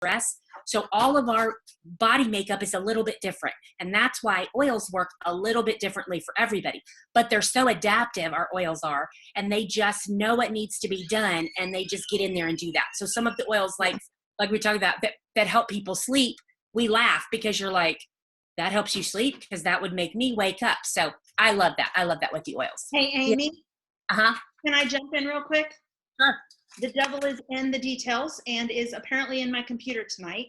stress. So all of our body makeup is a little bit different. And that's why oils work a little bit differently for everybody. But they're so adaptive, our oils are, and they just know what needs to be done, and they just get in there and do that. So some of the oils, like we talked about, that help people sleep, we laugh because you're like, that helps you sleep? Because that would make me wake up. So I love that. I love that with the oils. Hey, Amy. Uh-huh. Can I jump in real quick? Sure. The devil is in the details and is apparently in my computer tonight.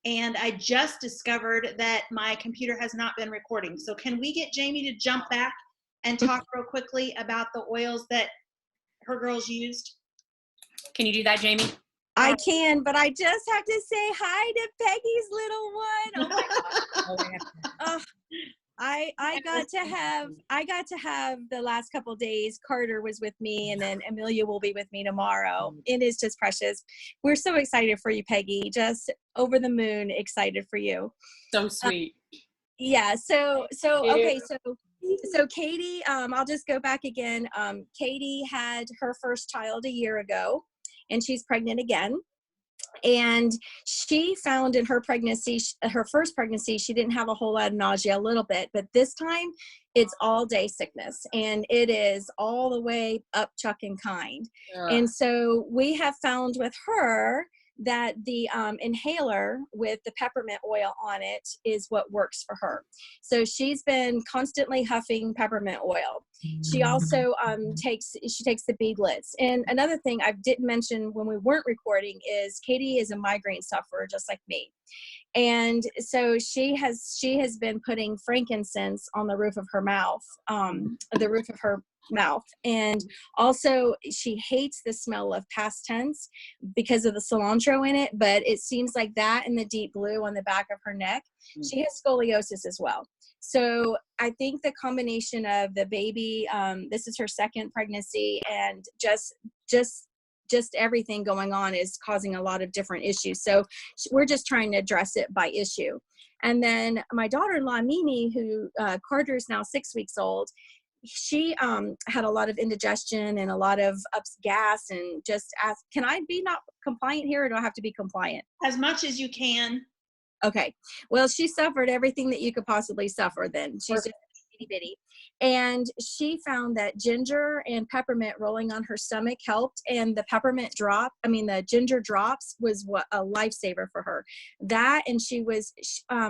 And I just discovered that my computer has not been recording. So can we get Jamie to jump back and talk real quickly about the oils that her girls used? Can you do that, Jamie? I can, but I just have to say hi to Peggy's little one. Oh my God. I got to have the last couple of days. Carter was with me, and then Amelia will be with me tomorrow. It is just precious. We're so excited for you, Peggy. Just over the moon excited for you. So sweet. Yeah. So okay. So Katie, I'll just go back again. Katie had her first child a year ago, and she's pregnant again. And she found in her pregnancy, her first pregnancy, she didn't have a whole lot of nausea, a little bit, but this time it's all day sickness, and it is all the way up Chuck and kind. And so we have found with her that the inhaler with the peppermint oil on it is what works for her. So she's been constantly huffing peppermint oil. She also takes the beadlets. And another thing I didn't mention when we weren't recording is Katie is a migraine sufferer just like me. And so she has been putting frankincense on the roof of her mouth, and also she hates the smell of past tense because of the cilantro in it, but it seems like that and the deep blue on the back of her neck. She has scoliosis as well. So I think the combination of the baby, this is her second pregnancy, and just everything going on is causing a lot of different issues. So we're just trying to address it by issue. And then my daughter-in-law, Mimi, who Carter is now 6 weeks old, she had a lot of indigestion and a lot of gas, and just asked, can I be not compliant here, or do I have to be compliant? As much as you can. Okay. Well, she suffered everything that you could possibly suffer then. She's just itty bitty. And she found that ginger and peppermint rolling on her stomach helped. And the the ginger drops was what a lifesaver for her. That, and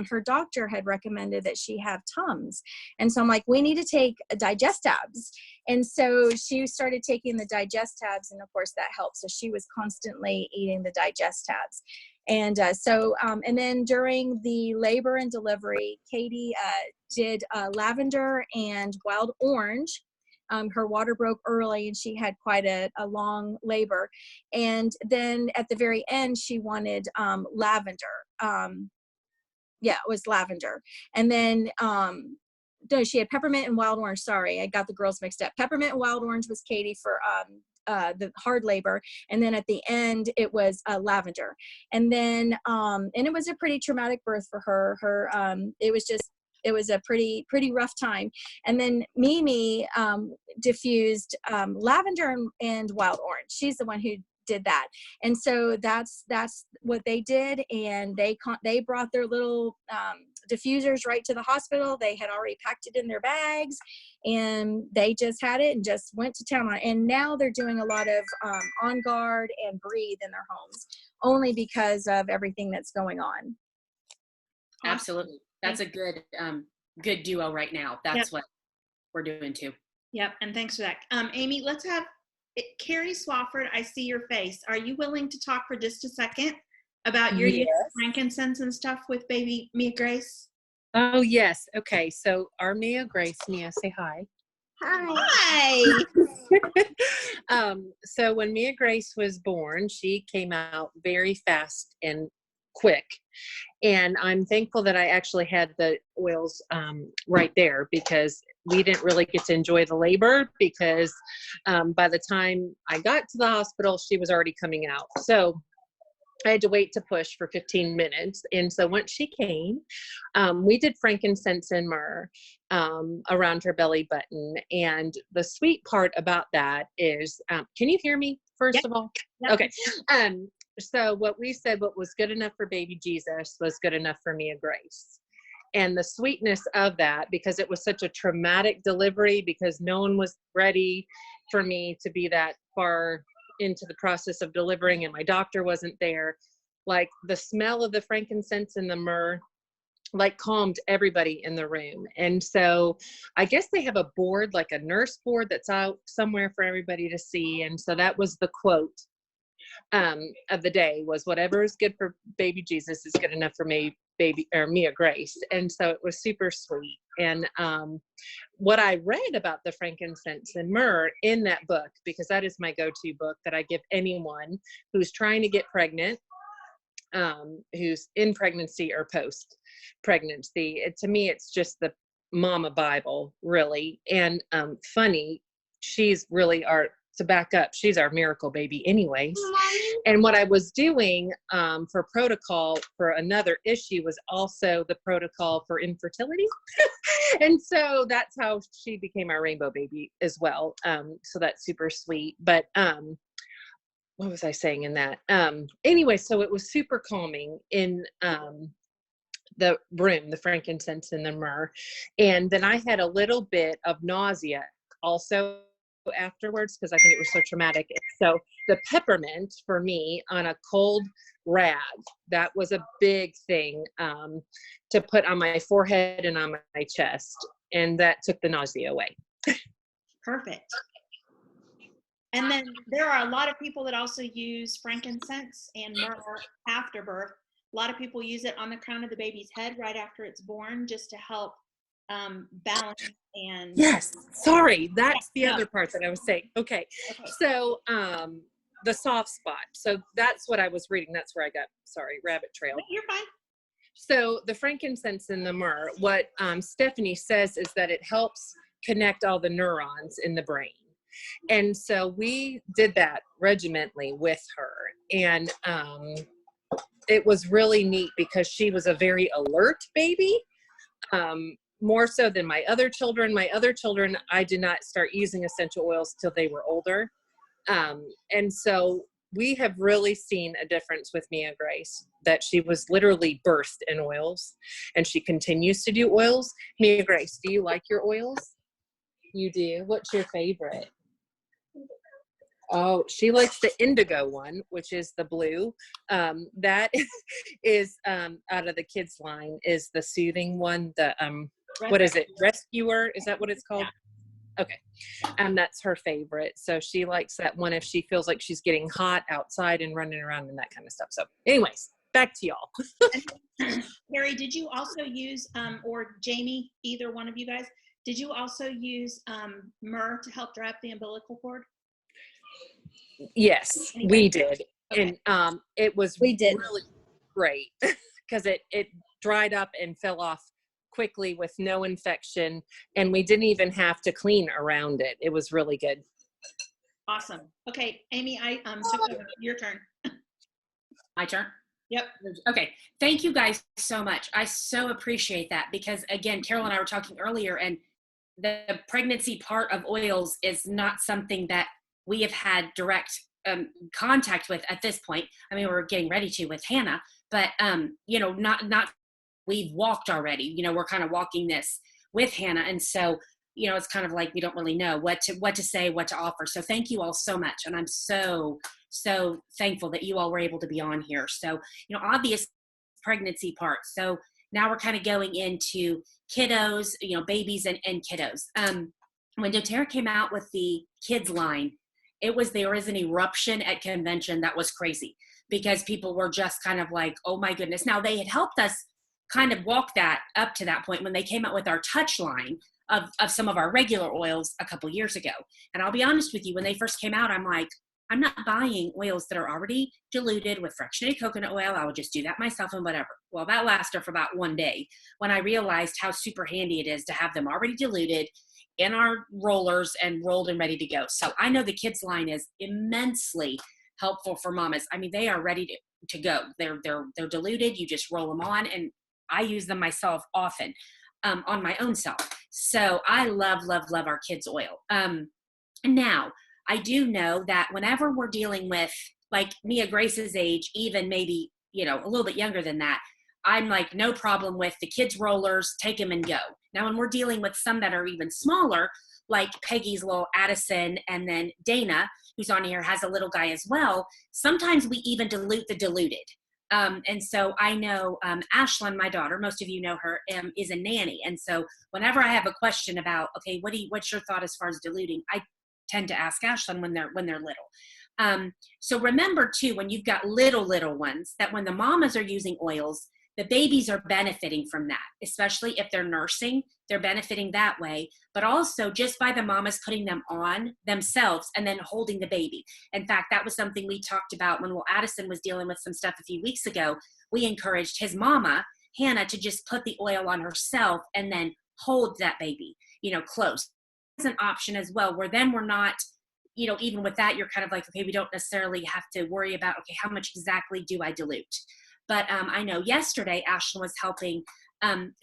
her doctor had recommended that she have Tums. And so I'm like, we need to take Digestabs. And so she started taking the Digestabs, and of course that helped. So she was constantly eating the Digestabs. And and then during the labor and delivery, Katie did lavender and wild orange. Her water broke early, and she had quite a long labor. And then at the very end, she wanted lavender. It was lavender. And then no, she had peppermint and wild orange. Sorry, I got the girls mixed up. Peppermint and wild orange was Katie for the hard labor, and then at the end it was lavender. And then and it was a pretty traumatic birth for her. It was a pretty rough time. And then Mimi diffused lavender and wild orange. She's the one who did that. And so that's what they did. And they brought their little diffusers right to the hospital. They had already packed it in their bags, and they just had it and just went to town on it. And now they're doing a lot of On Guard and Breathe in their homes, only because of everything that's going on. Absolutely. That's a good duo right now. That's what we're doing too. Yep. And thanks for that. Amy, let's have Carrie Swafford. I see your face. Are you willing to talk for just a second about your use of frankincense and stuff with baby Mia Grace? Oh, yes. Okay. So our Mia Grace, Mia, say hi. Hi. So when Mia Grace was born, she came out very fast and quick. And I'm thankful that I actually had the oils right there, because we didn't really get to enjoy the labor, because by the time I got to the hospital, she was already coming out. So I had to wait to push for 15 minutes. And so once she came, we did frankincense and myrrh around her belly button. And the sweet part about that is, can you hear me first of all? Yep. Okay. So what we said, what was good enough for baby Jesus was good enough for Mia Grace. And the sweetness of that, because it was such a traumatic delivery, because no one was ready for me to be that far into the process of delivering, and my doctor wasn't there. Like the smell of the frankincense and the myrrh, like calmed everybody in the room. And so I guess they have a board, like a nurse board that's out somewhere for everybody to see. And so that was the quote of the day, was whatever is good for baby Jesus is good enough for me, baby, or Mia Grace. And so it was super sweet. And what I read about the frankincense and myrrh in that book, because that is my go-to book that I give anyone who's trying to get pregnant, who's in pregnancy or post pregnancy. To me, it's just the mama Bible, really. And funny, she's really to back up, she's our miracle baby anyways. And what I was doing for protocol for another issue was also the protocol for infertility. And so that's how she became our rainbow baby as well. So that's super sweet. But what was I saying in that? Anyway, so it was super calming in the room, the frankincense and the myrrh. And then I had a little bit of nausea also afterwards, because I think it was so traumatic. So the peppermint for me on a cold rag, that was a big thing to put on my forehead and on my chest. And that took the nausea away. Perfect. And then there are a lot of people that also use frankincense and myrrh after birth. A lot of people use it on the crown of the baby's head right after it's born, just to help balance and. Yes. Sorry. That's the other part that I was saying. Okay. So the soft spot. So that's what I was reading. That's where I got, rabbit trail. You're fine. So the frankincense and the myrrh, what Stephanie says is that it helps connect all the neurons in the brain. And so we did that regimentally with her. And it was really neat because she was a very alert baby, more so than my other children. My other children, I did not start using essential oils till they were older. And so we have really seen a difference with Mia Grace, that she was literally birthed in oils, and she continues to do oils. Mia Grace, do you like your oils? You do? What's your favorite? Oh, she likes the indigo one, which is the blue. That is out of the kids line, is the soothing one. The what is it? Rescuer? Is that what it's called? Yeah. Okay. That's her favorite. So she likes that one if she feels like she's getting hot outside and running around and that kind of stuff. So anyways, back to y'all. Carrie, did you also use, or Jamie, either one of you guys, did you also use myrrh to help dry up the umbilical cord? Yes, we did. Okay. And it was really great because it dried up and fell off quickly with no infection, and we didn't even have to clean around it. It was really good. Awesome. Okay, Amy, I took over. Your turn. My turn? Yep. Okay. Thank you guys so much. I so appreciate that, because again, Carol and I were talking earlier, and the pregnancy part of oils is not something that we have had direct contact with at this point. I mean, we're getting ready to with Hannah, but not we've walked already. We're kind of walking this with Hannah, and so it's kind of like we don't really know what to say, what to offer. So thank you all so much, and I'm so thankful that you all were able to be on here. So obvious pregnancy part. So now we're kind of going into kiddos, babies and kiddos. When doTERRA came out with the kids line, there was an eruption at convention that was crazy, because people were just kind of like, oh my goodness. Now they had helped us kind of walk that up to that point when they came out with our touch line of some of our regular oils a couple years ago. And I'll be honest with you, when they first came out, I'm like, I'm not buying oils that are already diluted with fractionated coconut oil. I would just do that myself and whatever. Well, that lasted for about one day when I realized how super handy it is to have them already diluted in our rollers and rolled and ready to go. So I know the kids line is immensely helpful for mamas. I mean, they are ready to go. They're diluted. You just roll them on, and I use them myself often on my own self. So I love our kids oil. Now I do know that whenever we're dealing with like Mia Grace's age, even maybe, a little bit younger than that, I'm like, no problem with the kids' rollers, take them and go. Now, when we're dealing with some that are even smaller, like Peggy's little Addison, and then Dana, who's on here, has a little guy as well, sometimes we even dilute the diluted. And so I know Ashlyn, my daughter, most of you know her, is a nanny. And so whenever I have a question about, okay, what's your thought as far as diluting, I tend to ask Ashlyn when they're little. So remember too, when you've got little ones, that when the mamas are using oils, the babies are benefiting from that, especially if they're nursing, they're benefiting that way, but also just by the mamas putting them on themselves and then holding the baby. In fact, that was something we talked about when Addison was dealing with some stuff a few weeks ago. We encouraged his mama, Hannah, to just put the oil on herself and then hold that baby, close. It's an option as well, where then we're not, even with that, you're kind of like, okay, we don't necessarily have to worry about, okay, how much exactly do I dilute? But I know yesterday Ashlyn was helping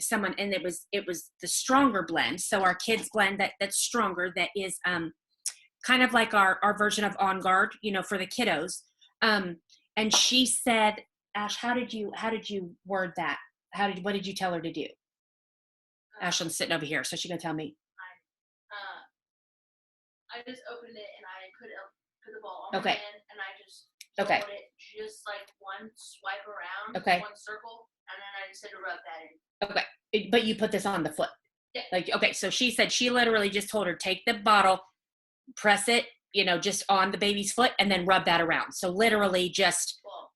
someone, and it was the stronger blend. So our kids blend that's stronger, that is kind of like our version of On Guard, for the kiddos. And she said, Ash, how did you word that? What did you tell her to do? Ashlyn's sitting over here, so she's gonna tell me. I just opened it and I put the ball on my Okay. hand, and I just Okay. followed it just like one swipe around, Okay. one circle, and then I just had to rub that in. But you put this on the foot. Yeah. Like, okay, so she said she literally just told her, take the bottle, press it, just on the baby's foot, and then rub that around. So literally just Well,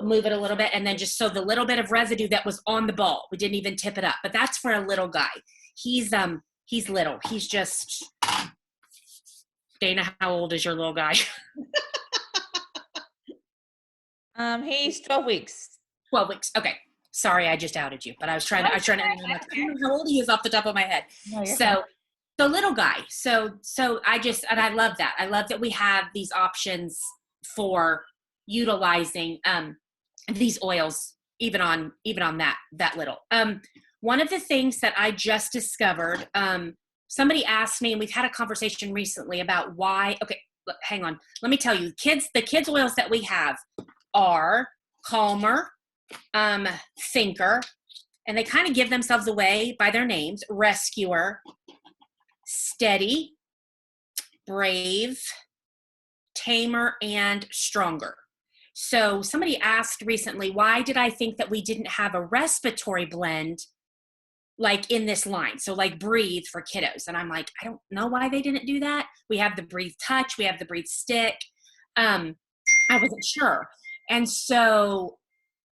move it a little bit, and then just so the little bit of residue that was on the ball, we didn't even tip it up. But that's for a little guy. He's little. He's just, Dana, how old is your little guy? He's 12 weeks. 12 weeks. Okay. Sorry, I just outed you, but I was trying to, I don't know how old he is off the top of my head. No, you're So little guy. So I love that. I love that we have these options for utilizing these oils, even on that little. One of the things that I just discovered, somebody asked me, and we've had a conversation recently about why, okay, hang on. Let me tell you, the kids oils that we have are Calmer, Thinker, and they kind of give themselves away by their names: Rescuer, Steady, Brave, Tamer, and Stronger. So somebody asked recently, why did I think that we didn't have a respiratory blend like in this line? So like Breathe for kiddos. And I'm like, I don't know why they didn't do that. We have the Breathe Touch, we have the Breathe Stick. I wasn't sure. And so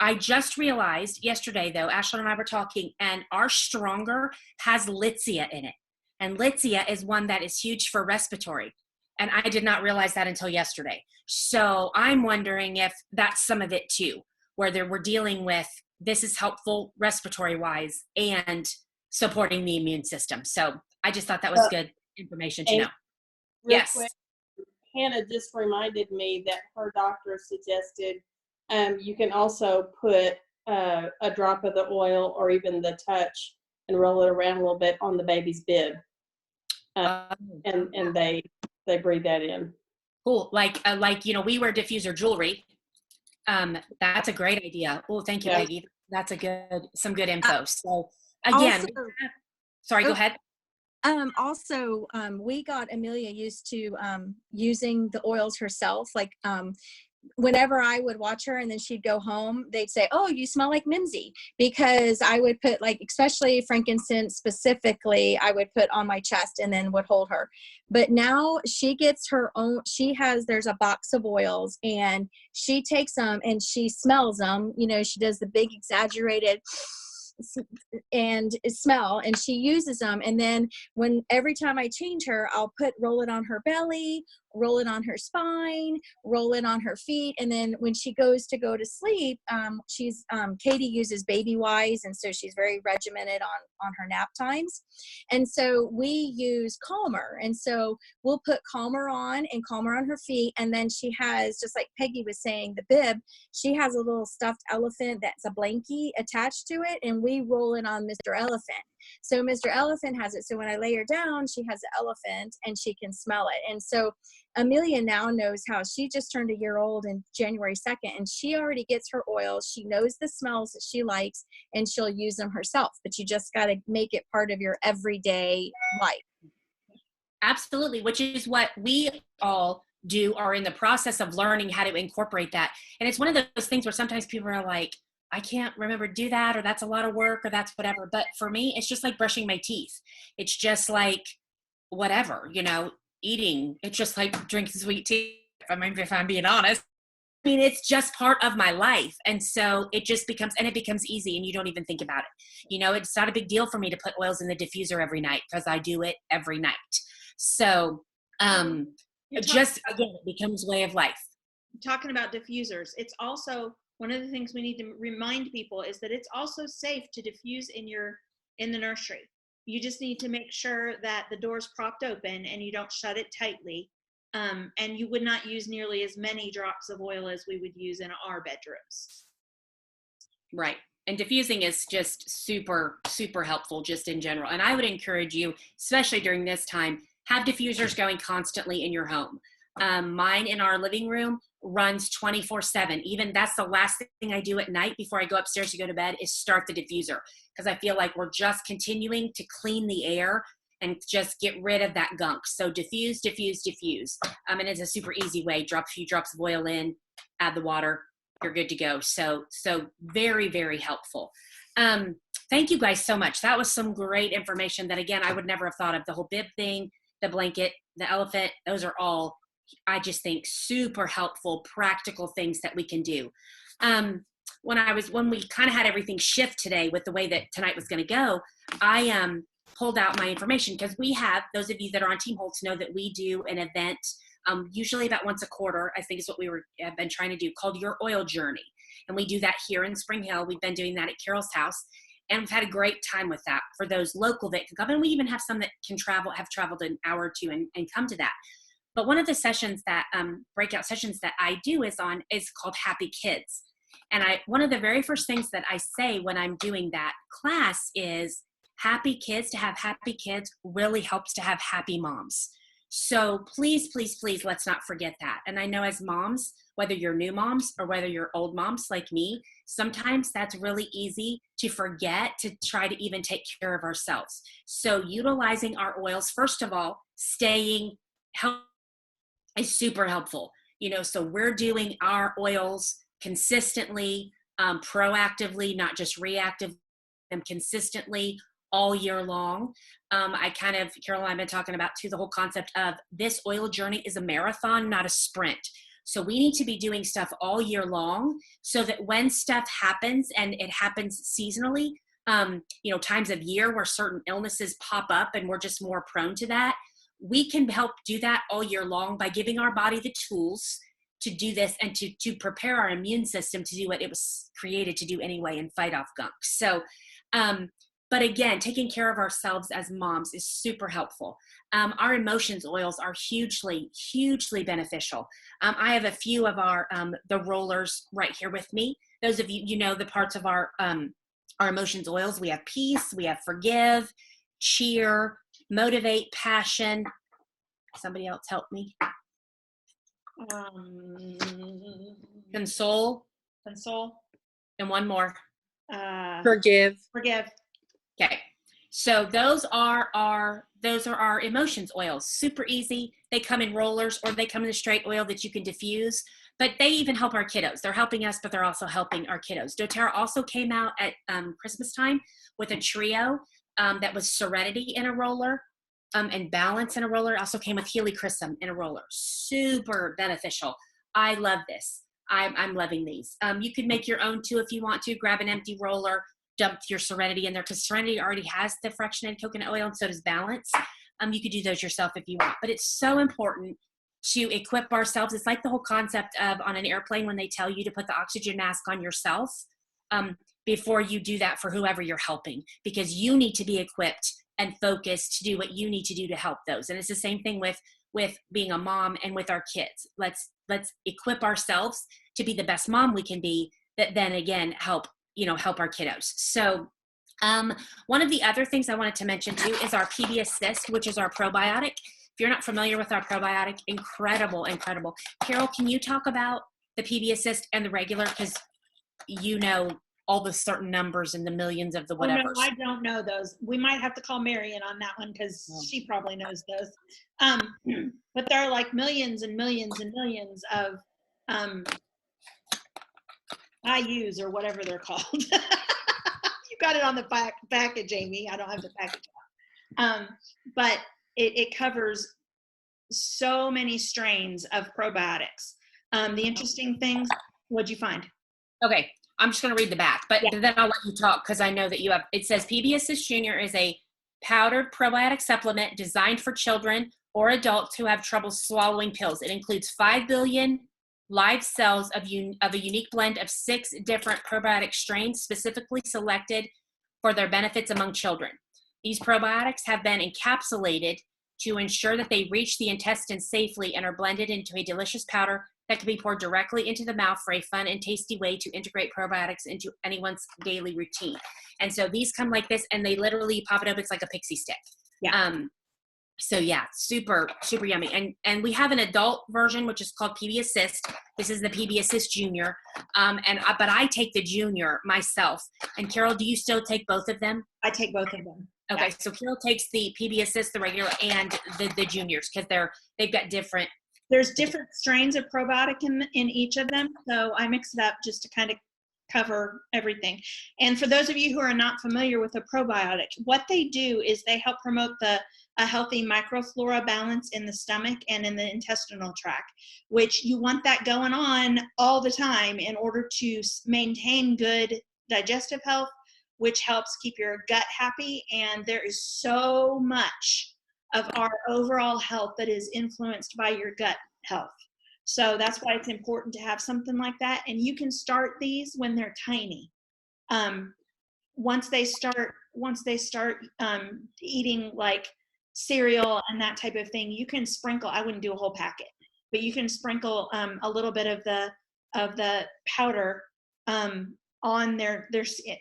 I just realized yesterday, though, Ashlyn and I were talking, and our Stronger has Litsea in it. And Litsea is one that is huge for respiratory. And I did not realize that until yesterday. So I'm wondering if that's some of it too, where we're dealing with, this is helpful respiratory wise and supporting the immune system. So I just thought that was good information to know. Yes. Quick, Hannah just reminded me that her doctor suggested you can also put a drop of the oil or even the touch and roll it around a little bit on the baby's bib. And they breathe that in. Cool. Like we wear diffuser jewelry. That's a great idea. Oh, thank you, Peggy. That's some good info. So again, sorry, go ahead. Also, we got Amelia used to using the oils herself. Like whenever I would watch her and then she'd go home, they'd say, "Oh, you smell like Mimsy," because I would put, like, especially frankincense specifically, I would put on my chest and then would hold her. But now she gets her own, there's a box of oils and she takes them and she smells them. She does the big exaggerated and smell, and she uses them, and then every time I change her, I'll roll it on her belly, roll it on her spine, roll it on her feet, and then when she goes to go to sleep, Katie uses Baby Wise, and so she's very regimented on her nap times, and so we use Calmer, and so we'll put Calmer on and Calmer on her feet, and then she has, just like Peggy was saying, the bib, she has a little stuffed elephant that's a blankie attached to it, and we roll it on Mr. Elephant. So Mr. Elephant has it. So when I lay her down, she has the elephant and she can smell it. And so Amelia now knows how. She just turned a year old in January 2nd, and she already gets her oils. She knows the smells that she likes, and she'll use them herself. But you just got to make it part of your everyday life. Absolutely, which is what we all do, are in the process of learning how to incorporate that. And it's one of those things where sometimes people are like, I can't remember to do that, or that's a lot of work, or that's whatever. But for me, it's just like brushing my teeth. It's just like whatever, eating. It's just like drinking sweet tea. If I'm being honest. I mean, it's just part of my life. And so it just becomes easy, and you don't even think about it. It's not a big deal for me to put oils in the diffuser every night, because I do it every night. So again, it becomes way of life. Talking about diffusers, it's also one of the things we need to remind people is that it's also safe to diffuse in the nursery. You just need to make sure that the door's propped open and you don't shut it tightly. And you would not use nearly as many drops of oil as we would use in our bedrooms. Right. And diffusing is just super, super helpful just in general. And I would encourage you, especially during this time, have diffusers going constantly in your home. Mine in our living room runs 24/7. Even that's the last thing I do at night before I go upstairs to go to bed is start the diffuser, because I feel like we're just continuing to clean the air and just get rid of that gunk. So diffuse, diffuse, diffuse. And it's a super easy way. Drop a few drops of oil in, add the water, you're good to go. So very, very helpful. Thank you guys so much. That was some great information that, again, I would never have thought of. The whole bib thing, the blanket, the elephant, those are all, I just think, super helpful, practical things that we can do. When we kind of had everything shift today with the way that tonight was going to go, I pulled out my information, because we have, those of you that are on Team Holtz know that we do an event usually about once a quarter, I think is what have been trying to do, called Your Oil Journey. And we do that here in Spring Hill. We've been doing that at Carol's house, and we've had a great time with that for those local that can come. And we even have some that have traveled an hour or two and come to that. But one of the sessions that, breakout sessions that I do is called Happy Kids. And one of the very first things that I say when I'm doing that class is, happy kids, to have happy kids really helps to have happy moms. So please, please, please, let's not forget that. And I know as moms, whether you're new moms or whether you're old moms like me, sometimes that's really easy to forget to try to even take care of ourselves. So utilizing our oils, first of all, staying healthy is super helpful. So we're doing our oils consistently, proactively, not just reactively, them consistently all year long. Carol and I have been talking about too, the whole concept of this oil journey is a marathon, not a sprint. So we need to be doing stuff all year long, so that when stuff happens, and it happens seasonally, times of year where certain illnesses pop up and we're just more prone to that, we can help do that all year long by giving our body the tools to do this and to prepare our immune system to do what it was created to do anyway, and fight off gunk. So, but again, taking care of ourselves as moms is super helpful. Our emotions oils are hugely, hugely beneficial. I have a few of the rollers right here with me. Those of you, the parts of our emotions oils. We have peace, we have forgive, cheer, motivate, passion. Somebody else help me. Console, and one more. Forgive. Okay, so those are our emotions oils. Super easy. They come in rollers, or they come in a straight oil that you can diffuse. But they even help our kiddos. They're helping us, but they're also helping our kiddos. doTERRA also came out at Christmas time with a trio that was Serenity in a roller, and Balance in a roller. It also came with Helichrysum in a roller. Super beneficial. I love this. I'm loving these. You can make your own too if you want to. Grab an empty roller, dump your Serenity in there, because Serenity already has the fractionated coconut oil, and so does Balance. You could do those yourself if you want. But it's so important to equip ourselves. It's like the whole concept of on an airplane when they tell you to put the oxygen mask on yourself before you do that for whoever you're helping, because you need to be equipped and focused to do what you need to do to help those. And it's the same thing with being a mom and with our kids. Let's equip ourselves to be the best mom we can be, that then again help our kiddos. So One of the other things I wanted to mention too is our PB Assist, which is our probiotic. If you're not familiar with our probiotic, incredible, incredible. Carol, can you talk about the PB Assist and the regular? Because you know all the certain numbers and the millions of the Oh, no, whatevers. I don't know those. We might have to call Marion on that one because she probably knows those. But there are like millions and millions and millions of IUs or whatever they're called. You got it on the package, Amy. I don't have the package on. But it covers so many strains of probiotics. The interesting things, what'd you find? Okay, I'm just going to read the back, but Yeah. then I'll let you talk because I know that you have. It says PB Assist Junior is a powdered probiotic supplement designed for children or adults who have trouble swallowing pills. It includes 5 billion live cells of a unique blend of 6 different probiotic strains specifically selected for their benefits among children. These probiotics have been encapsulated to ensure that they reach the intestine safely and are blended into a delicious powder that can be poured directly into the mouth for a fun and tasty way to integrate probiotics into anyone's daily routine. And so these come like this, and they literally pop it up. It's like a pixie stick. Yeah. So yeah, super, super yummy. And we have an adult version, which is called PB Assist. This is the PB Assist Junior. But I take the Junior myself. And Carol, do you still take both of them? I take both of them. Okay, Yeah. so Carol takes the PB Assist, the regular, and the Juniors because they've got different. There's different strains of probiotic in each of them. So I mix it up just to kind of cover everything. And for those of you who are not familiar with a probiotic, what they do is they help promote a healthy microflora balance in the stomach and in the intestinal tract, which you want that going on all the time in order to maintain good digestive health, which helps keep your gut happy. And there is so much of our overall health that is influenced by your gut health. So that's why it's important to have something like that. And you can start these when they're tiny. Once they start eating like cereal and that type of thing, you can sprinkle. I wouldn't do a whole packet, but you can sprinkle a little bit of the powder on their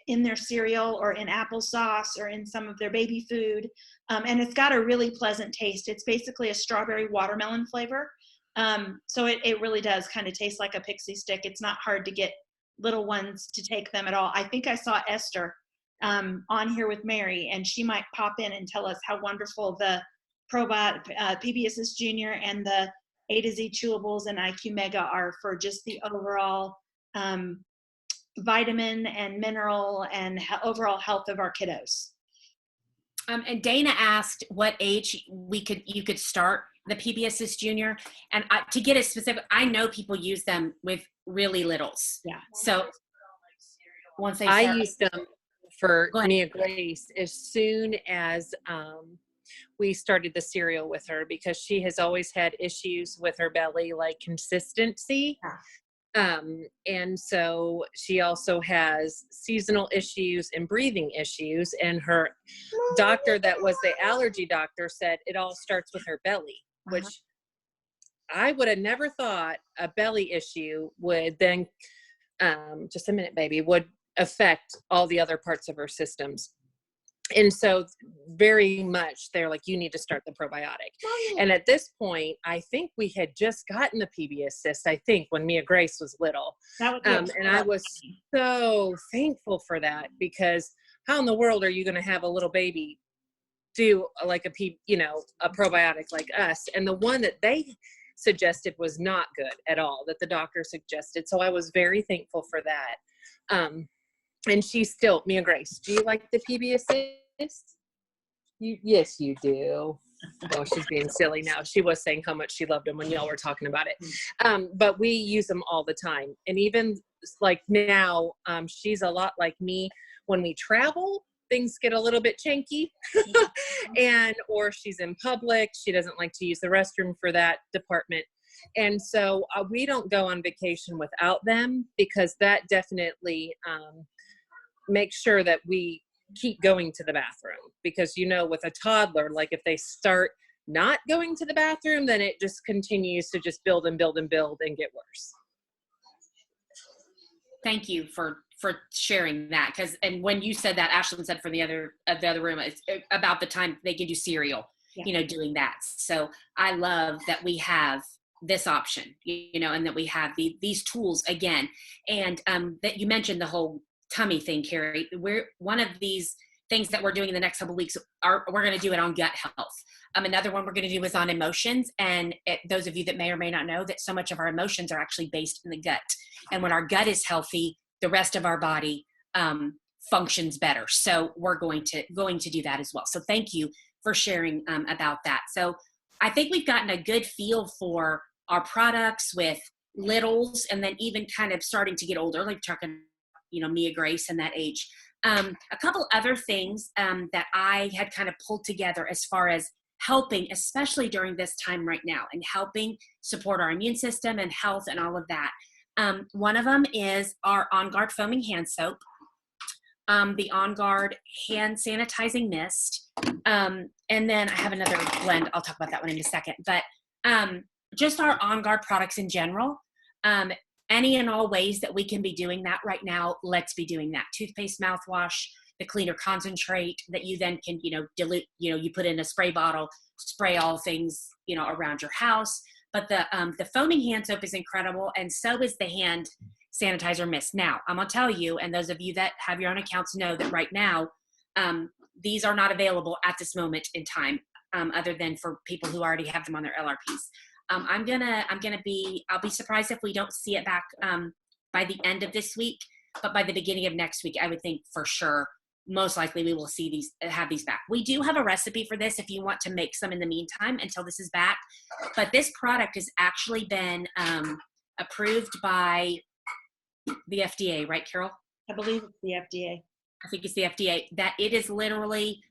in their cereal or in applesauce or in some of their baby food, and it's got a really pleasant taste. It's basically a strawberry watermelon flavor. So it really does kind of taste like a pixie stick. It's not hard to get little ones to take them at all. I think I saw Esther on here with Mary, and she might pop in and tell us how wonderful the probiotic PB Assist Junior and the A to Z chewables and IQ Mega are for just the overall vitamin and mineral and overall health of our kiddos. And Dana asked what age you could start the PB Assist Junior, and to get it specific, I know people use them with really littles. Yeah. So once they start, I used them for Go ahead. Mia Grace as soon as we started the cereal with her, because she has always had issues with her belly, like consistency. And so she also has seasonal issues and breathing issues. And her doctor that was the allergy doctor said it all starts with her belly, which I would have never thought a belly issue would then, just a minute, baby, would affect all the other parts of her systems. And so very much they're like, you need to start the probiotic. And at this point, I think we had just gotten the PB Assist, I think, when Mia Grace was little. That would be And I was so thankful for that, because how in the world are you going to have a little baby do like a probiotic like us? And the one that they suggested was not good at all, that the doctor suggested. So I was very thankful for that. And she's still, Mia Grace, do you like the PB Assist? Yes, you do. Oh, she's being silly now. She was saying how much she loved them when y'all were talking about it. But we use them all the time. And even like now, she's a lot like me. When we travel, things get a little bit chanky. Or she's in public. She doesn't like to use the restroom for that department. And so we don't go on vacation without them, because that definitely makes sure that we keep going to the bathroom. Because, with a toddler, like if they start not going to the bathroom, then it just continues to just build and build and build and get worse. thank you for sharing that, because and when you said that, Ashlyn said from the other room, it's about the time they can do cereal, Yeah. doing that. So I love that we have this option, and that we have these tools again, and that you mentioned the whole tummy thing, Carrie. We're one of these things that we're doing in the next couple of weeks we're going to do it on gut health. Another one we're going to do is on emotions. And those of you that may or may not know that so much of our emotions are actually based in the gut. And when our gut is healthy, the rest of our body functions better. So we're going to do that as well. So thank you for sharing about that. So I think we've gotten a good feel for our products with littles, and then even kind of starting to get older, like talking, Mia Grace and that age. A couple other things that I had kind of pulled together as far as helping, especially during this time right now, and helping support our immune system and health and all of that. One of them is our On Guard foaming hand soap, the On Guard hand sanitizing mist, and then I have another blend. I'll talk about that one in a second. But just our On Guard products in general. Any and all ways that we can be doing that right now, let's be doing that. Toothpaste, mouthwash, the cleaner concentrate that you then can, dilute, you put in a spray bottle, spray all things, around your house. But the foaming hand soap is incredible, and so is the hand sanitizer mist. Now, I'm going to tell you, and those of you that have your own accounts know that right now, these are not available at this moment in time, other than for people who already have them on their LRPs. I'll be surprised if we don't see it back by the end of this week, but by the beginning of next week, I would think for sure, most likely we will have these back. We do have a recipe for this if you want to make some in the meantime until this is back. But this product has actually been approved by the FDA, right, Carol? I believe it's the FDA. I think it's the FDA, that it is literally,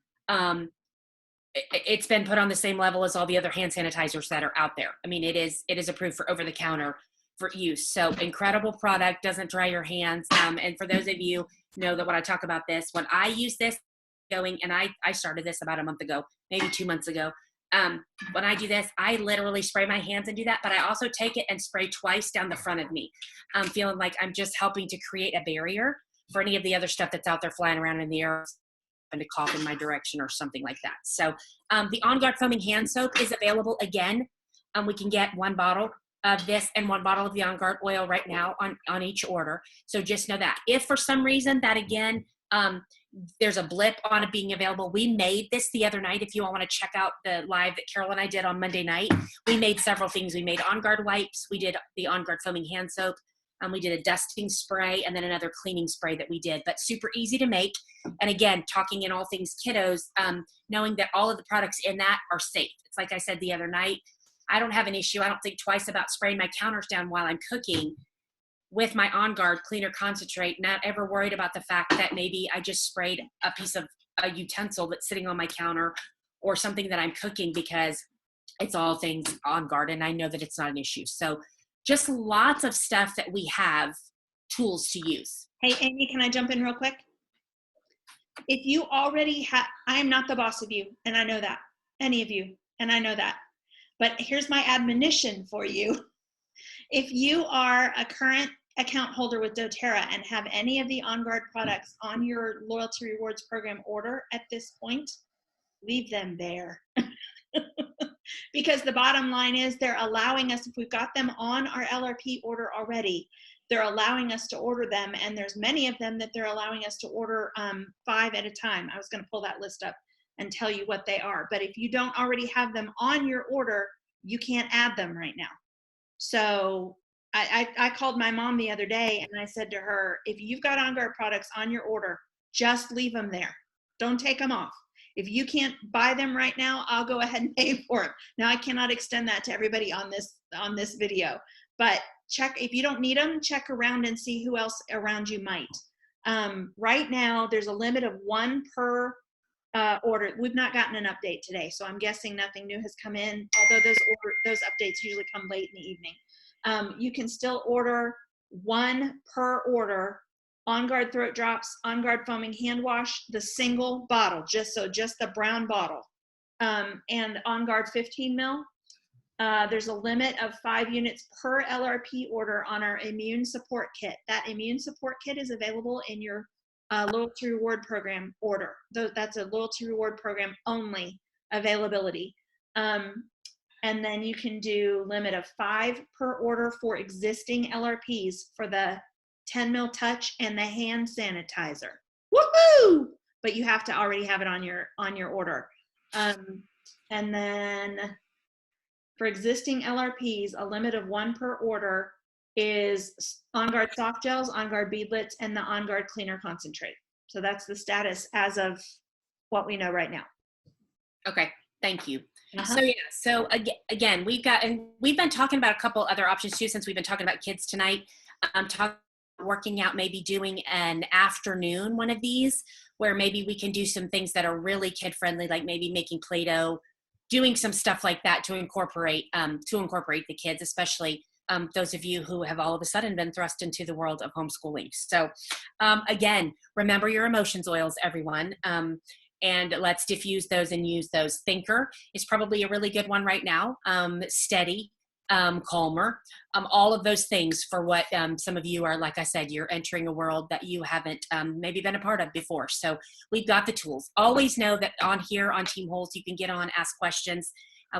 it's been put on the same level as all the other hand sanitizers that are out there. I mean, it is approved for over the counter for use. So incredible product, doesn't dry your hands. And for those of you know that when I talk about this, when I use this and I started this about a month ago, maybe 2 months ago. When I do this, I literally spray my hands and do that, but I also take it and spray twice down the front of me. I'm feeling like I'm just helping to create a barrier for any of the other stuff that's out there flying around in the air and to cough in my direction or something like that. So the On Guard foaming hand soap is available again. We can get one bottle of this and one bottle of the On Guard oil right now on each order. So just know that. If for some reason that again, there's a blip on it being available, we made this the other night. If you all want to check out the live that Carol and I did on Monday night, we made several things. We made On Guard wipes. We did the On Guard foaming hand soap. We did a dusting spray and then another cleaning spray that we did, but super easy to make. And again, talking in all things kiddos, knowing that all of the products in that are safe. It's like I said the other night, I don't have an issue. I don't think twice about spraying my counters down while I'm cooking with my On Guard cleaner concentrate, not ever worried about the fact that maybe I just sprayed a piece of a utensil that's sitting on my counter or something that I'm cooking, because it's all things On Guard and I know that it's not an issue. So just lots of stuff that we have tools to use. Hey, Amy, can I jump in real quick? If you already have, I am not the boss of you, and I know that, any of you, and I know that. But here's my admonition for you. If you are a current account holder with doTERRA and have any of the On Guard products on your loyalty rewards program order at this point, leave them there. Because the bottom line is they're allowing us, if we've got them on our LRP order already, they're allowing us to order them, and there's many of them that they're allowing us to order 5 at a time. I was going to pull that list up and tell you what they are. But if you don't already have them on your order, you can't add them right now. So I called my mom the other day and I said to her, if you've got On Guard products on your order, just leave them there. Don't take them off. If you can't buy them right now, I'll go ahead and pay for them. Now, I cannot extend that to everybody on this video, but check, if you don't need them, check around and see who else around you might. Right now, there's a limit of 1 per order. We've not gotten an update today, so I'm guessing nothing new has come in, although those updates usually come late in the evening. You can still order 1 per order. On Guard throat drops, On Guard foaming hand wash, the single bottle, just the brown bottle, and On Guard 15 ml. There's a limit of 5 units per LRP order on our immune support kit. That immune support kit is available in your loyalty reward program order. That's a loyalty reward program only availability. And then you can do limit of 5 per order for existing LRPs for the 10 mil touch and the hand sanitizer. Woohoo! But you have to already have it on your order. And then for existing LRPs, a limit of 1 per order is On Guard soft gels, On Guard beadlets, and the On Guard cleaner concentrate. So that's the status as of what we know right now. Okay, thank you. Uh-huh. So yeah, so again, we've been talking about a couple other options too, since we've been talking about kids tonight. Working out, maybe doing an afternoon one of these, where maybe we can do some things that are really kid friendly, like maybe making Play-Doh, doing some stuff like that to incorporate the kids, especially those of you who have all of a sudden been thrust into the world of homeschooling. So again, remember your emotions oils, everyone. And let's diffuse those and use those. Thinker is probably a really good one right now. Steady, calmer, all of those things for what some of you are, like I said, you're entering a world that you haven't maybe been a part of before. So we've got the tools. Always know that on here on Team Holes, you can get on, ask questions.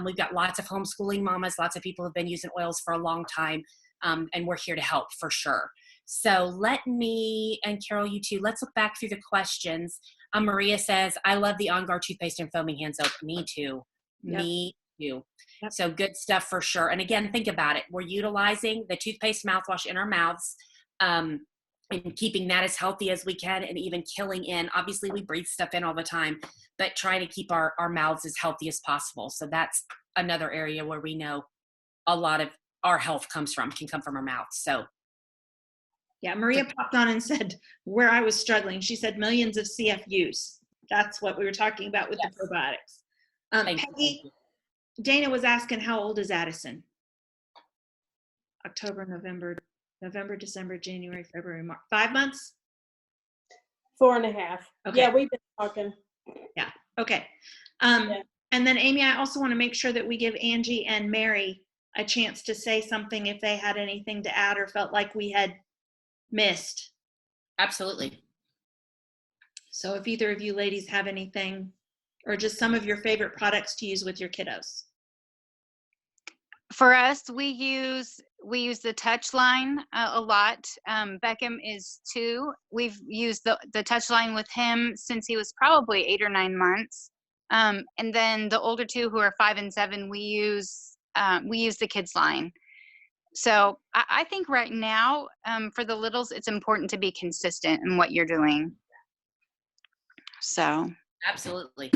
We've got lots of homeschooling mamas, lots of people who've been using oils for a long time, and we're here to help for sure. So let me, and Carol, you too, let's look back through the questions. Maria says, I love the On Guard toothpaste and foaming hand soap. Me too. Yep. Me too. Yep. So good stuff for sure. And again, think about it. We're utilizing the toothpaste mouthwash in our mouths, and keeping that as healthy as we can, and even killing in. Obviously, we breathe stuff in all the time, but trying to keep our mouths as healthy as possible. So that's another area where we know a lot of our health can come from our mouths. So yeah, Maria popped on and said where I was struggling. She said millions of CFUs. That's what we were talking about with Yes. the probiotics. Thank Peggy, you. Dana was asking, how old is Addison? October, November, December, January, February, March. 5 months? 4.5. Okay. Yeah, we've been talking. Okay. Yeah. And then Amy, I also want to make sure that we give Angie and Mary a chance to say something if they had anything to add or felt like we had missed. Absolutely. So if either of you ladies have anything or just some of your favorite products to use with your kiddos. For us, we use the touch line a lot. Beckham is 2. We've used the touch line with him since he was probably 8 or 9 months. And then the older 2, who are 5 and 7, we use the kids line. So I think right now, for the littles, it's important to be consistent in what you're doing. So. Absolutely.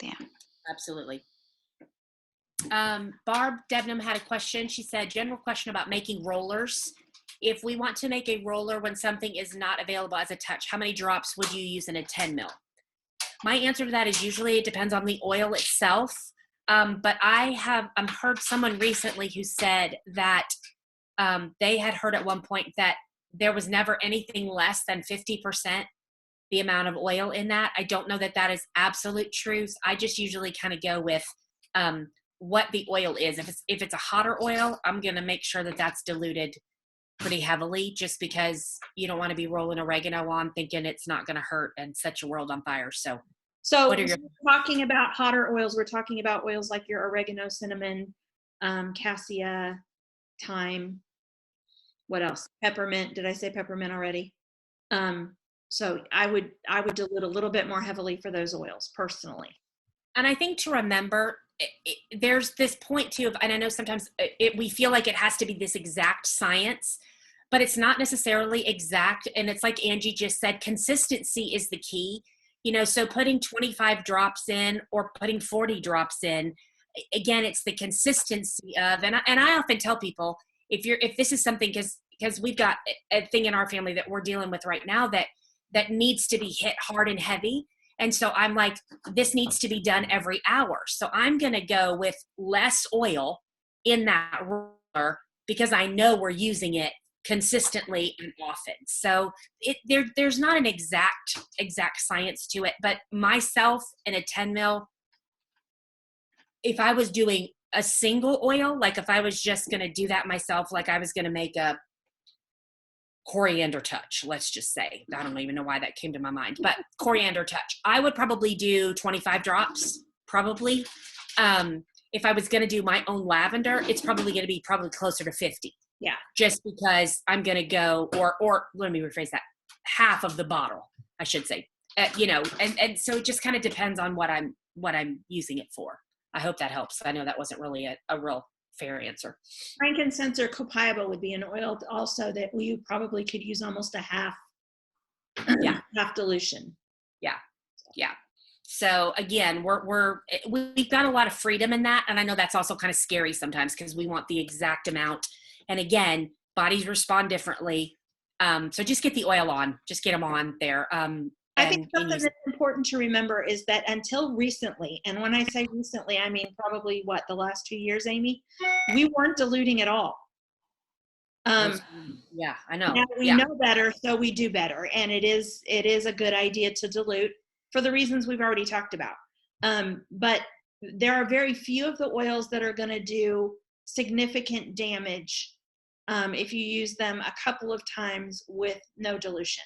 Yeah. Absolutely. Barb Devnam had a question. She said, general question about making rollers. If we want to make a roller when something is not available as a touch, how many drops would you use in a 10 mil? My answer to that is usually it depends on the oil itself. But I have heard someone recently who said that they had heard at one point that there was never anything less than 50% the amount of oil in that. I don't know that that is absolute truth. I just usually kind of go with what the oil is. If it's a hotter oil, I'm going to make sure that that's diluted pretty heavily, just because you don't want to be rolling oregano on thinking it's not going to hurt and set your world on fire. So when we're talking about hotter oils, we're talking about oils like your oregano, cinnamon, cassia, thyme. What else? Peppermint. Did I say peppermint already? So I would dilute a little bit more heavily for those oils personally. And I think to remember, there's this point too of, and I know sometimes we feel like it has to be this exact science, but it's not necessarily exact. And it's like Angie just said, consistency is the key. So putting 25 drops in or putting 40 drops in, again, it's the consistency of, and I often tell people, if this is something, because we've got a thing in our family that we're dealing with right now that needs to be hit hard and heavy. And so I'm like, this needs to be done every hour. So I'm going to go with less oil in that roller because I know we're using it consistently and often. So there's not an exact science to it, but myself in a 10 mil, if I was doing a single oil, like if I was just going to do that myself, like I was going to make a coriander touch, let's just say. I don't even know why that came to my mind, but coriander touch. I would probably do 25 drops, probably. If I was going to do my own lavender, it's probably going to be closer to 50. Yeah. Just because I'm going to go, or let me rephrase that, half of the bottle, I should say. You know, and so it just kind of depends on what I'm using it for. I hope that helps. I know that wasn't really a real fair answer. Frankincense or copaiba would be an oil also that we probably could use almost a half dilution. Yeah. So again, we've got a lot of freedom in that. And I know that's also kind of scary sometimes because we want the exact amount. And again, bodies respond differently. So just get the oil on, just get them on there. I think something that's important to remember is that until recently, and when I say recently, I mean probably the last 2 years, Amy, we weren't diluting at all. Yeah, I know. Now we know better, so we do better. And it is a good idea to dilute for the reasons we've already talked about. But there are very few of the oils that are going to do significant damage if you use them a couple of times with no dilution.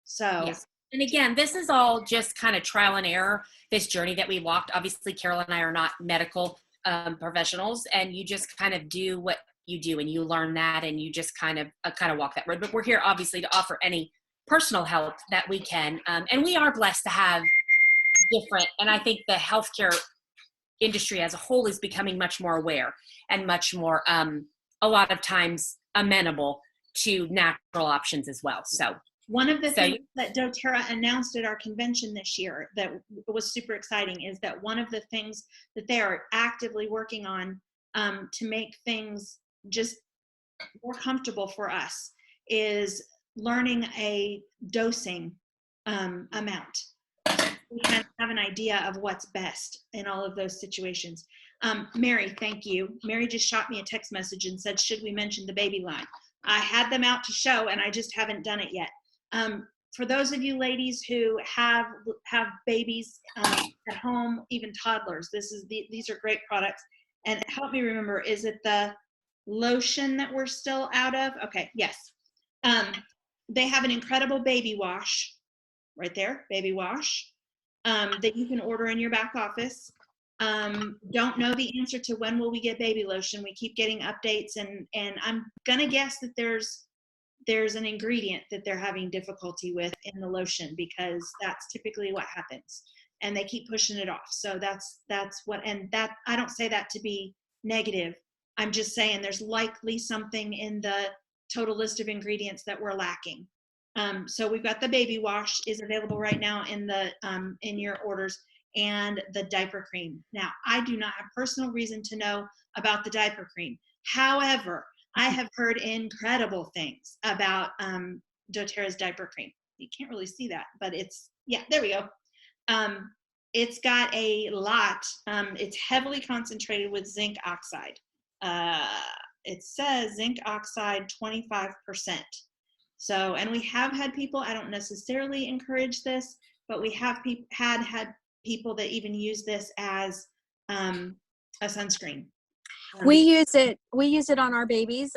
So. Yes. And again, this is all just kind of trial and error, this journey that we walked. Obviously, Carol and I are not medical professionals, and you just kind of do what you do and you learn that and you just kind of walk that road. But we're here obviously to offer any personal help that we can. And we are blessed to have different, and I think the healthcare industry as a whole is becoming much more aware and much more, a lot of times amenable to natural options as well. So one of the things that doTERRA announced at our convention this year that was super exciting is that one of the things that they are actively working on to make things just more comfortable for us is learning a dosing amount. We kind of have an idea of what's best in all of those situations. Mary, thank you. Mary just shot me a text message and said, should we mention the baby line? I had them out to show and I just haven't done it yet. For those of you ladies who have babies at home, even toddlers, these are great products. And help me remember, is it the lotion that we're still out of? Okay, yes. They have an incredible baby wash, right there, baby wash, that you can order in your back office. Don't know the answer to when will we get baby lotion. We keep getting updates, and I'm gonna guess that there's an ingredient that they're having difficulty with in the lotion because that's typically what happens. And they keep pushing it off. So that's what, and that, I don't say that to be negative. I'm just saying there's likely something in the total list of ingredients that we're lacking. So we've got the baby wash is available right now in your orders, and the diaper cream. Now, I do not have personal reason to know about the diaper cream. However, I have heard incredible things about doTERRA's diaper cream. You can't really see that, but there we go. It's got a lot, it's heavily concentrated with zinc oxide. It says zinc oxide 25%. So, and we have had people, I don't necessarily encourage this, but we have had people that even use this as a sunscreen. We use it on our babies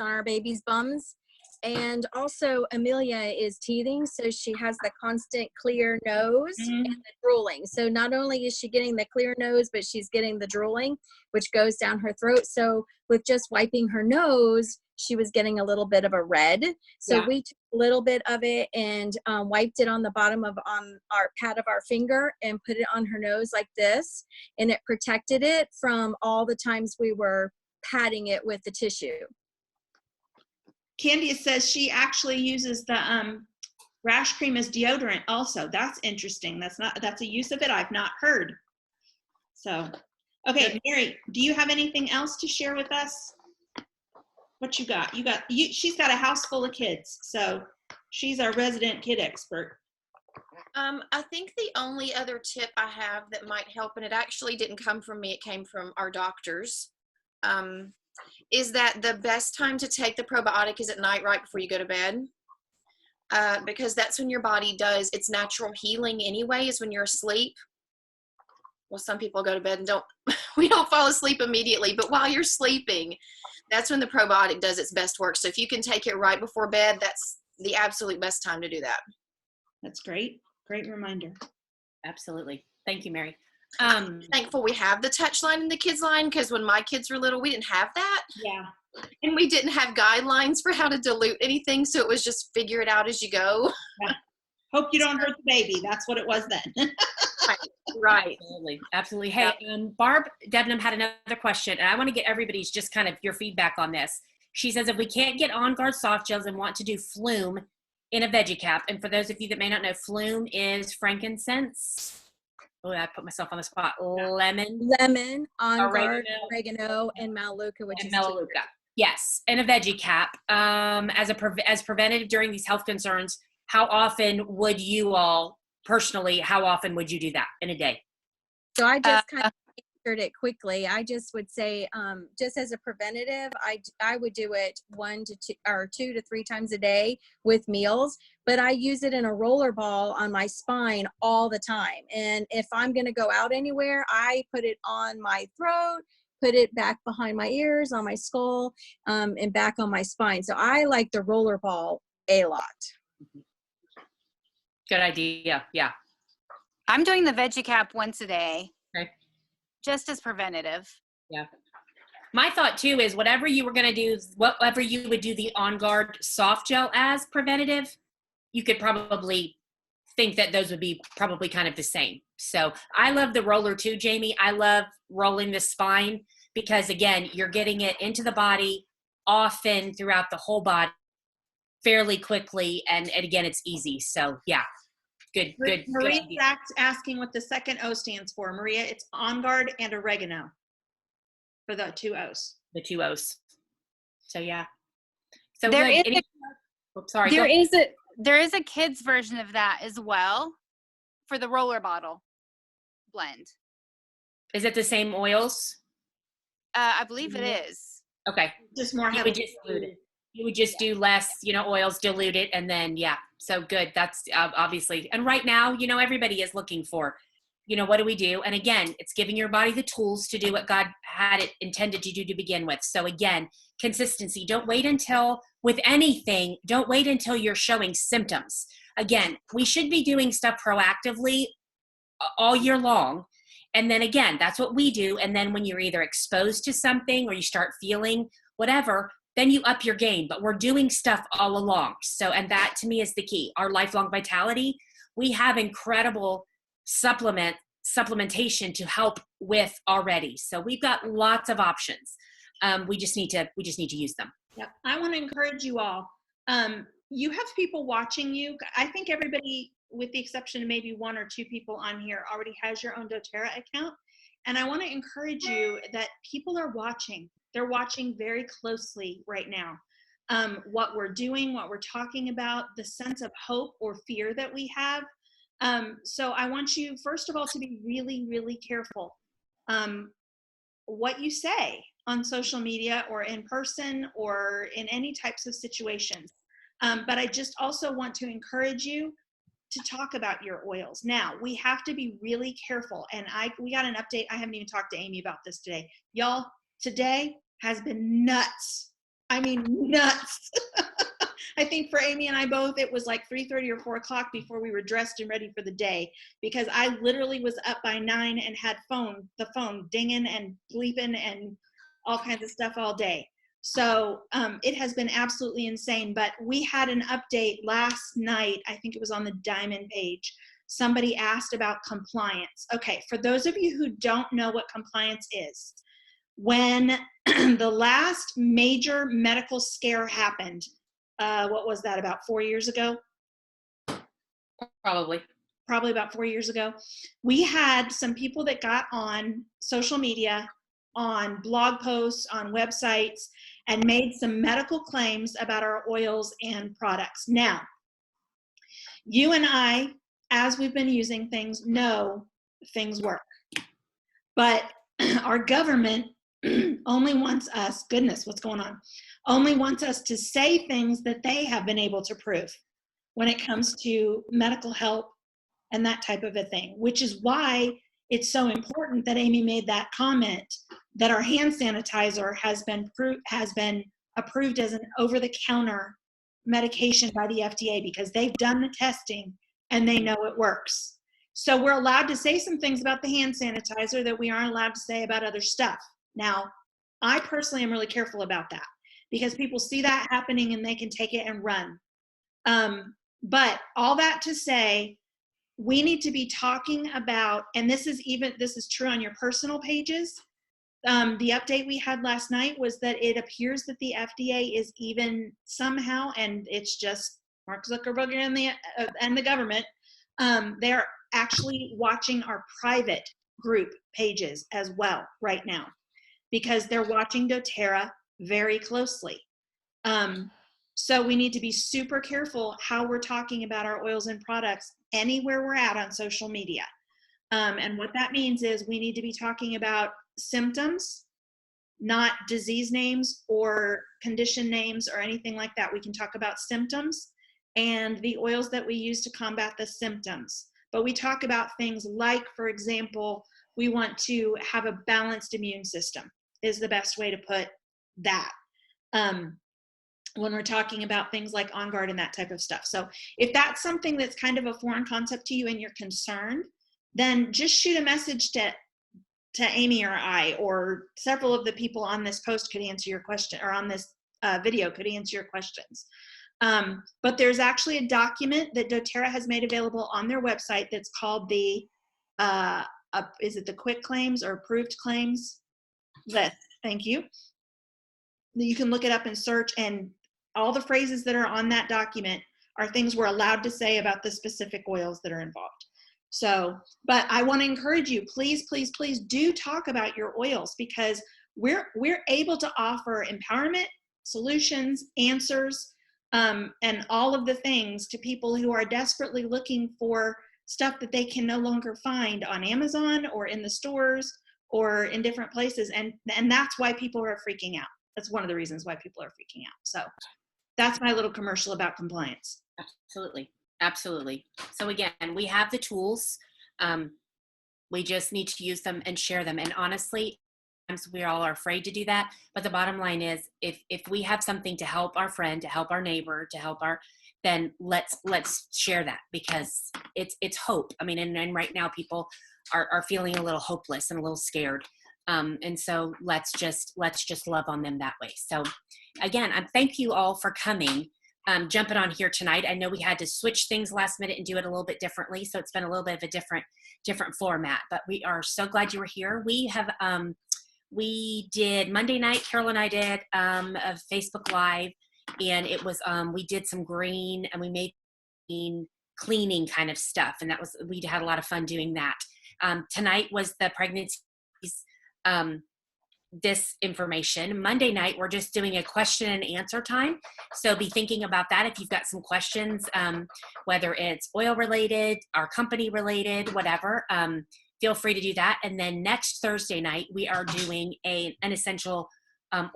bums. And also Amelia is teething, so she has the constant clear nose and the drooling. So not only is she getting the clear nose, but she's getting the drooling, which goes down her throat. So with just wiping her nose, she was getting a little bit of a red. So we took a little bit of it and wiped it on the bottom of on our pad of our finger and put it on her nose like this. And it protected it from all the times we were patting it with the tissue. Candia says she actually uses the rash cream as deodorant also. That's interesting. That's a use of it I've not heard. So, okay, Mary, do you have anything else to share with us? What you got? She's got a house full of kids, so she's our resident kid expert. I think the only other tip I have that might help, and it actually didn't come from me, it came from our doctors, is that the best time to take the probiotic is at night right before you go to bed, because that's when your body does its natural healing anyway, is when you're asleep. well, some people go to bed and we don't fall asleep immediately, but while you're sleeping, that's when the probiotic does its best work. So if you can take it right before bed, that's the absolute best time to do that. That's great. Great reminder. Absolutely. Thank you, Mary. Thankful we have the touch line in the kids line, because when my kids were little, we didn't have that. Yeah. And we didn't have guidelines for how to dilute anything. So it was just figure it out as you go. Hope you don't hurt the baby. That's what it was then. Right. Absolutely. Absolutely. Hey, Barb Debnam had another question, and I want to get everybody's just kind of your feedback on this. She says, if we can't get On Guard soft gels and want to do Flume in a veggie cap, and for those of you that may not know, Flume is frankincense. Oh, I put myself on the spot. Lemon, On Guard, oregano, and Melaleuca, which is Melaleuca. Yes, in a veggie cap. As preventative during these health concerns, how often would you all personally? How often would you do that in a day? So I just kind of answered it quickly. I just would say, just as a preventative, I would do it 1 to 2 or 2 to 3 times a day with meals. But I use it in a roller ball on my spine all the time. And if I'm going to go out anywhere, I put it on my throat, put it back behind my ears, on my skull, and back on my spine. So I like the roller ball a lot. Good idea. Yeah. I'm doing the veggie cap once a day. Okay. Just as preventative. Yeah. My thought too is whatever you were going to do, whatever you would do the On Guard soft gel as preventative, you could probably think that those would be probably kind of the same. So I love the roller too, Jamie. I love rolling the spine because again, you're getting it into the body often throughout the whole body fairly quickly. And again, it's easy. So yeah, good. Maria's asking what the second O stands for. Maria, it's On Guard and oregano for the 2 O's. The 2 O's. So yeah. So There good. is there is a kids version of that as well for the roller bottle blend. Is it the same oils? I believe it is. Okay. Just more You heavy. would just dilute it. You would just do less, oils, dilute it, and then, yeah. So good. That's obviously. And right now, everybody is looking for, what do we do? And again, it's giving your body the tools to do what God had it intended to do to begin with. So again, consistency. Don't wait until, with anything, don't wait until you're showing symptoms. Again, we should be doing stuff proactively all year long. And then again, that's what we do. And then when you're either exposed to something or you start feeling whatever, then you up your game. But we're doing stuff all along. So, and that to me is the key. Our lifelong vitality, we have incredible supplementation to help with already. So we've got lots of options. We just need to use them. Yeah. I want to encourage you all. You have people watching you. I think everybody, with the exception of maybe 1 or 2 people on here, already has your own doTERRA account. And I want to encourage you that people are watching. They're watching very closely right now. What we're doing, what we're talking about, the sense of hope or fear that we have. So I want you, first of all, to be really, really careful what you say on social media or in person or in any types of situations. But I just also want to encourage you to talk about your oils. Now, we have to be really careful. And we got an update. I haven't even talked to Amy about this today. Y'all, today has been nuts. I mean, nuts. I think for Amy and I both, it was like 3:30 or 4 o'clock before we were dressed and ready for the day, because I literally was up by 9 and had the phone dinging and bleeping and all kinds of stuff all day. So it has been absolutely insane. But we had an update last night. I think it was on the Diamond page. Somebody asked about compliance. Okay, for those of you who don't know what compliance is, when the last major medical scare happened, what was that, about 4 years ago? Probably about 4 years ago. We had some people that got on social media, on blog posts, on websites, and made some medical claims about our oils and products. Now, you and I, as we've been using things, know things work. But our government only wants us, goodness, what's going on? Only wants us to say things that they have been able to prove when it comes to medical help and that type of a thing, which is why it's so important that Amy made that comment that our hand sanitizer has been approved as an over-the-counter medication by the FDA because they've done the testing and they know it works. So we're allowed to say some things about the hand sanitizer that we aren't allowed to say about other stuff. Now, I personally am really careful about that because people see that happening and they can take it and run. But all that to say, we need to be talking about, and this is true on your personal pages. The update we had last night was that it appears that the FDA is even somehow, and it's just Mark Zuckerberg and the government, they're actually watching our private group pages as well right now because they're watching doTERRA very closely. So we need to be super careful how we're talking about our oils and products anywhere we're at on social media. And what that means is we need to be talking about symptoms, not disease names or condition names or anything like that. We can talk about symptoms and the oils that we use to combat the symptoms. But we talk about things like, for example, we want to have a balanced immune system is the best way to put that. When we're talking about things like On Guard and that type of stuff. So if that's something that's kind of a foreign concept to you and you're concerned, then just shoot a message to Amy or I, or several of the people on this post could answer your question, or on this video could answer your questions. But there's actually a document that doTERRA has made available on their website that's called the, is it the quick claims or approved claims list? Thank you. You can look it up and search, and all the phrases that are on that document are things we're allowed to say about the specific oils that are involved. So, but I want to encourage you, please, please, please do talk about your oils because we're able to offer empowerment, solutions, answers, and all of the things to people who are desperately looking for stuff that they can no longer find on Amazon or in the stores or in different places. And that's why people are freaking out. That's one of the reasons why people are freaking out. So that's my little commercial about compliance. Absolutely. Absolutely. So again, we have the tools. We just need to use them and share them. And honestly, sometimes we all are afraid to do that. But the bottom line is if we have something to help our friend, to help our neighbor, to help then let's share that because it's hope. I mean, and right now people are feeling a little hopeless and a little scared. And so let's just love on them that way. So again, thank you all for coming, jumping on here tonight. I know we had to switch things last minute and do it a little bit differently. So it's been a little bit of a different format, but we are so glad you were here. We have, we did Monday night, Carol and I did a Facebook Live, and it was, we did some green and we made green cleaning kind of stuff. And we had a lot of fun doing that. Tonight was the pregnancies, this information. Monday night, we're just doing a question and answer time. So be thinking about that. If you've got some questions, whether it's oil related, our company related, whatever, feel free to do that. And then next Thursday night, we are doing an essential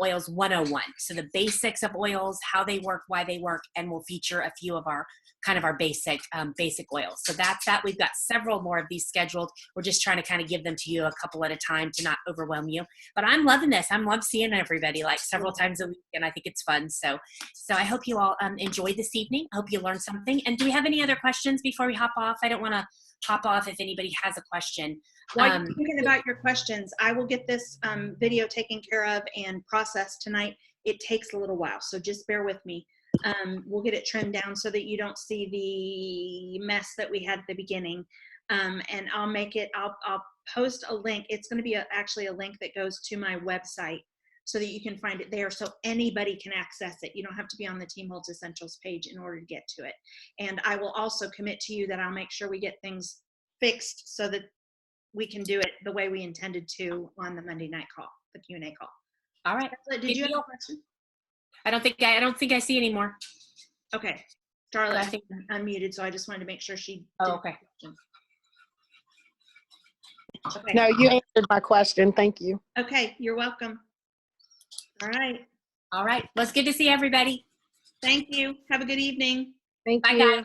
oils 101. So the basics of oils, how they work, why they work, and we'll feature a few of our basic oils. So that's that. We've got several more of these scheduled. We're just trying to kind of give them to you a couple at a time to not overwhelm you. But I'm loving this. I'm love seeing everybody like several times a week, and I think it's fun. So I hope you all enjoyed this evening. I hope you learned something. And do we have any other questions before we hop off? I don't want to hop off if anybody has a question. While you're thinking about your questions, I will get this video taken care of and processed tonight. It takes a little while, so just bear with me. We'll get it trimmed down so that you don't see the mess that we had at the beginning. And I'll make it, I'll post a link. It's going to be actually a link that goes to my website so that you can find it there so anybody can access it. You don't have to be on the Team Holtz Essentials page in order to get to it. And I will also commit to you that I'll make sure we get things fixed so that we can do it the way we intended to on the Monday night call, the Q&A call. All right. Did you have a question? I don't think I see any more. Okay. Charlotte, I think unmuted, so I just wanted to make sure she Oh, did. okay. Okay. No, you answered my question. Thank you. Okay, you're welcome. All right. All right. Well, it's good to see everybody. Thank you. Have a good evening. Thank Bye, you. guys.